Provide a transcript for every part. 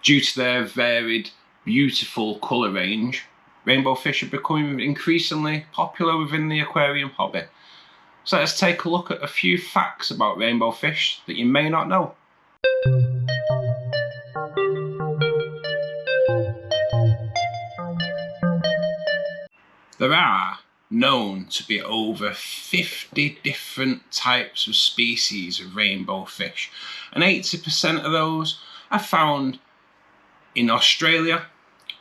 Due to their varied, beautiful colour range, rainbow fish are becoming increasingly popular within the aquarium hobby. So let's take a look at a few facts about rainbow fish that you may not know. There are known to be over 50 different types of species of rainbow fish, and 80% of those are found in Australia,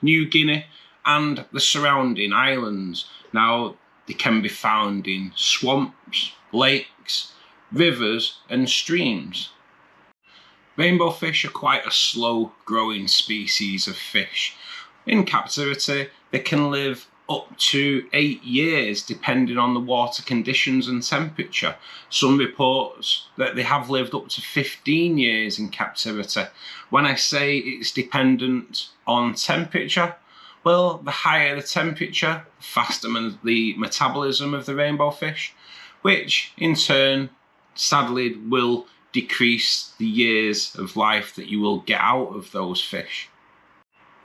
New Guinea and the surrounding islands. Now, they can be found in swamps, lakes, rivers and streams. Rainbow fish are quite a slow growing species of fish. In captivity, they can live up to 8 years depending on the water conditions and temperature. Some reports that they have lived up to 15 years in captivity. When I say it's dependent on temperature, well, the higher the temperature, the faster the metabolism of the rainbow fish, which in turn sadly will decrease the years of life that you will get out of those fish.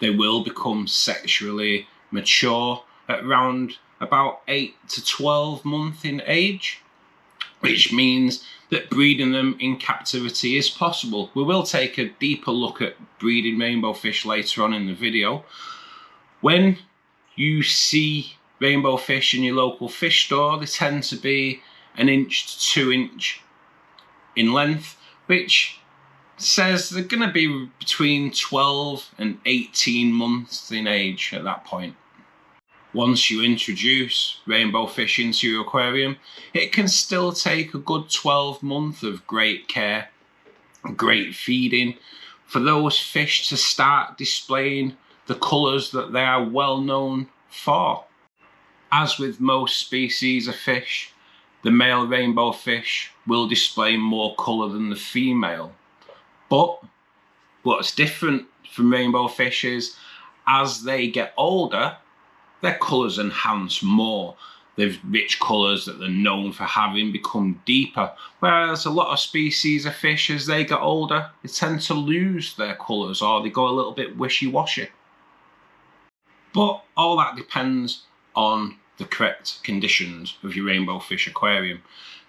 They will become sexually mature at around about 8 to 12 months in age, which means that breeding them in captivity is possible. We will take a deeper look at breeding rainbow fish later on in the video. When you see rainbow fish in your local fish store, they tend to be 1 inch to 2 inch in length, which says they're going to be between 12 and 18 months in age at that point. Once you introduce rainbow fish into your aquarium, it can still take a good 12 months of great care, great feeding, for those fish to start displaying the colours that they are well known for. As with most species of fish, the male rainbow fish will display more colour than the female. But what's different from rainbow fish is, as they get older, their colours enhance more. The rich colours that they're known for having become deeper, whereas a lot of species of fish, as they get older, they tend to lose their colours or they go a little bit wishy-washy. But all that depends on the correct conditions of your rainbow fish aquarium.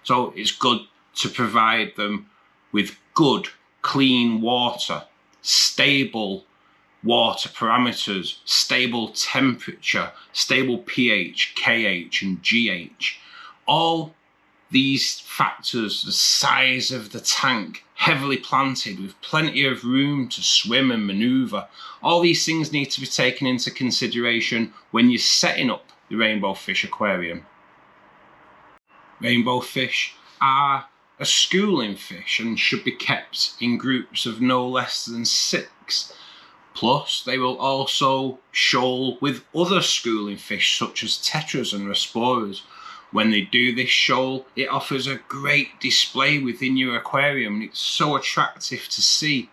So it's good to provide them with good, clean water, stable water parameters, stable temperature, stable pH, KH and GH. All these factors, the size of the tank, heavily planted with plenty of room to swim and manoeuvre, all these things need to be taken into consideration when you're setting up the rainbow fish aquarium. Rainbow fish are a schooling fish and should be kept in groups of no less than 6. Plus, they will also shoal with other schooling fish such as tetras and rasboras. When they do this shoal, it offers a great display within your aquarium and it's so attractive to see.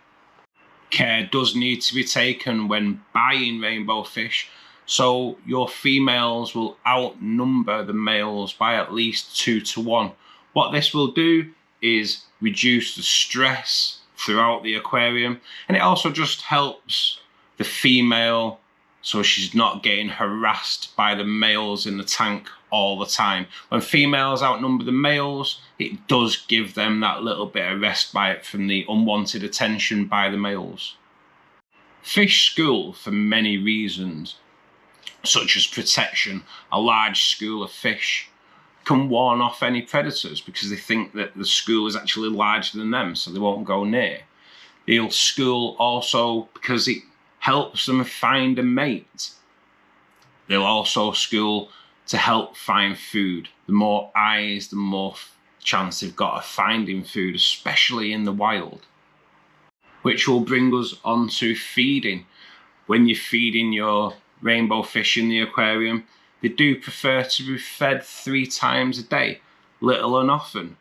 Care does need to be taken when buying rainbow fish, so your females will outnumber the males by at least 2 to 1. What this will do is reduce the stress throughout the aquarium, and it also just helps the female so she's not getting harassed by the males in the tank all the time. When females outnumber the males, it does give them that little bit of respite from the unwanted attention by the males. Fish school for many reasons, such as protection. A large school of fish can warn off any predators because they think that the school is actually larger than them, so they won't go near. They'll school also because it helps them find a mate. They'll also school to help find food. The more eyes, the more chance they've got of finding food, especially in the wild. Which will bring us on to feeding. When you're feeding your rainbow fish in the aquarium, they do prefer to be fed 3 times a day, little and often.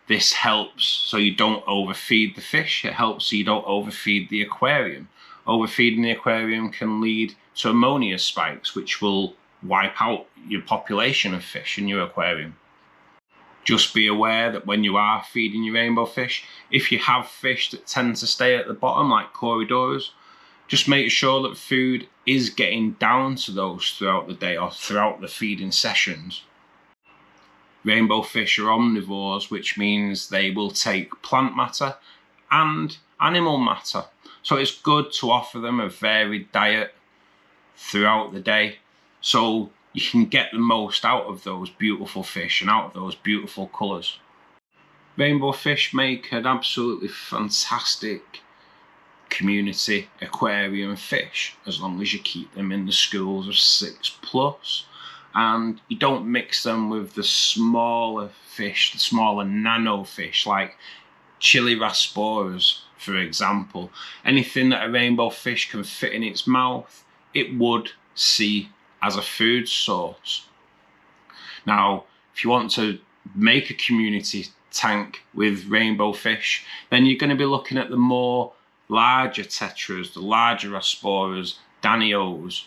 This helps so you don't overfeed the fish. It helps so you don't overfeed the aquarium. Overfeeding the aquarium can lead to ammonia spikes, which will wipe out your population of fish in your aquarium. Just be aware that when you are feeding your rainbow fish, if you have fish that tend to stay at the bottom, like corydoras, Just make sure that food is getting down to those throughout the day or throughout the feeding sessions. Rainbow fish are omnivores, which means they will take plant matter and animal matter. So it's good to offer them a varied diet throughout the day so you can get the most out of those beautiful fish and out of those beautiful colours. Rainbow fish make an absolutely fantastic community aquarium fish as long as you keep them in the schools of 6+ and you don't mix them with the smaller fish, the smaller nano fish like Chilirasporas, for example. Anything that a rainbow fish can fit in its mouth, it would see as a food source. Now, if you want to make a community tank with rainbow fish, then you're going to be looking at the more larger tetras, the larger Asporas, Danios.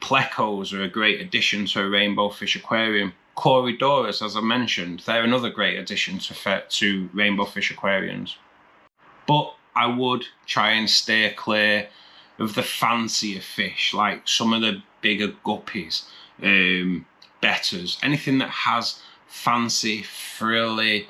Plecos are a great addition to a rainbow fish aquarium. Corydoras, as I mentioned, they're another great addition to rainbow fish aquariums. But I would try and steer clear of the fancier fish, like some of the bigger guppies, betters, anything that has fancy, frilly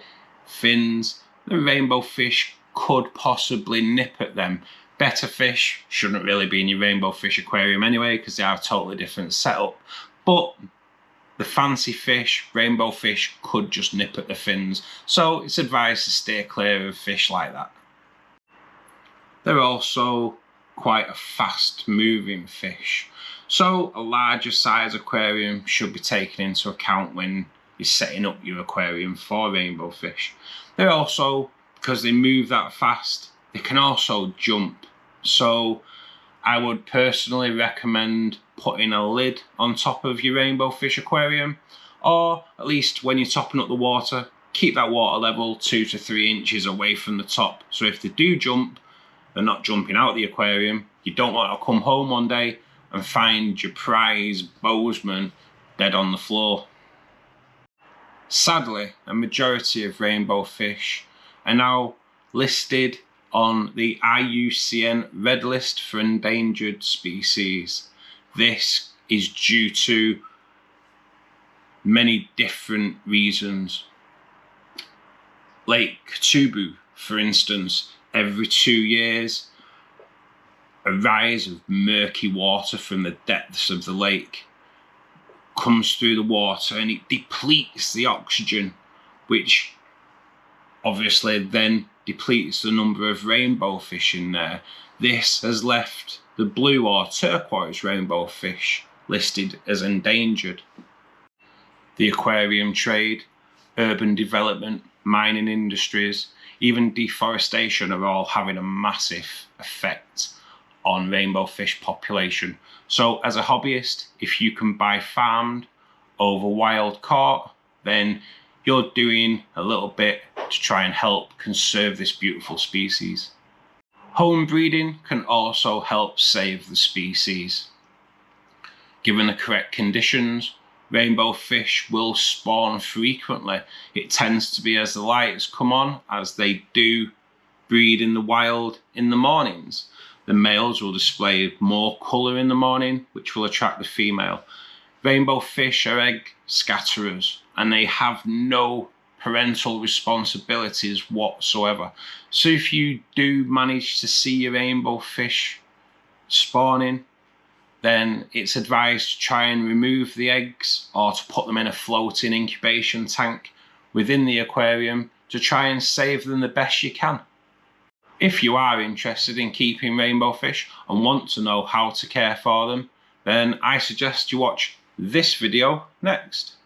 fins. The rainbow fish could possibly nip at them. Better fish shouldn't really be in your rainbow fish aquarium anyway, because they are a totally different setup. But the fancy fish, rainbow fish, could just nip at the fins. So it's advised to steer clear of fish like that. They're also quite a fast moving fish. So a larger size aquarium should be taken into account when you're setting up your aquarium for rainbow fish. They're also, because they move that fast, they can also jump. So I would personally recommend putting a lid on top of your rainbow fish aquarium, or at least when you're topping up the water, keep that water level 2 to 3 inches away from the top. So if they do jump, they're not jumping out of the aquarium. You don't want to come home one day and find your prize bozeman dead on the floor. Sadly, a majority of rainbow fish are now listed on the IUCN Red List for endangered species. This is due to many different reasons. Lake Tubu, for instance, every 2 years, a rise of murky water from the depths of the lake comes through the water and it depletes the oxygen, which obviously then depletes the number of rainbow fish in there. This has left the blue or turquoise rainbow fish listed as endangered. The aquarium trade, urban development, mining industries, even deforestation are all having a massive effect on rainbow fish population. So as a hobbyist, if you can buy farmed over wild caught, then you're doing a little bit to try and help conserve this beautiful species. Home breeding can also help save the species. Given the correct conditions, rainbow fish will spawn frequently. It tends to be as the lights come on, as they do breed in the wild in the mornings. The males will display more colour in the morning, which will attract the female. Rainbow fish are egg scatterers, and they have no parental responsibilities whatsoever. So if you do manage to see your rainbow fish spawning, then it's advised to try and remove the eggs or to put them in a floating incubation tank within the aquarium to try and save them the best you can. If you are interested in keeping rainbow fish and want to know how to care for them, then I suggest you watch this video next.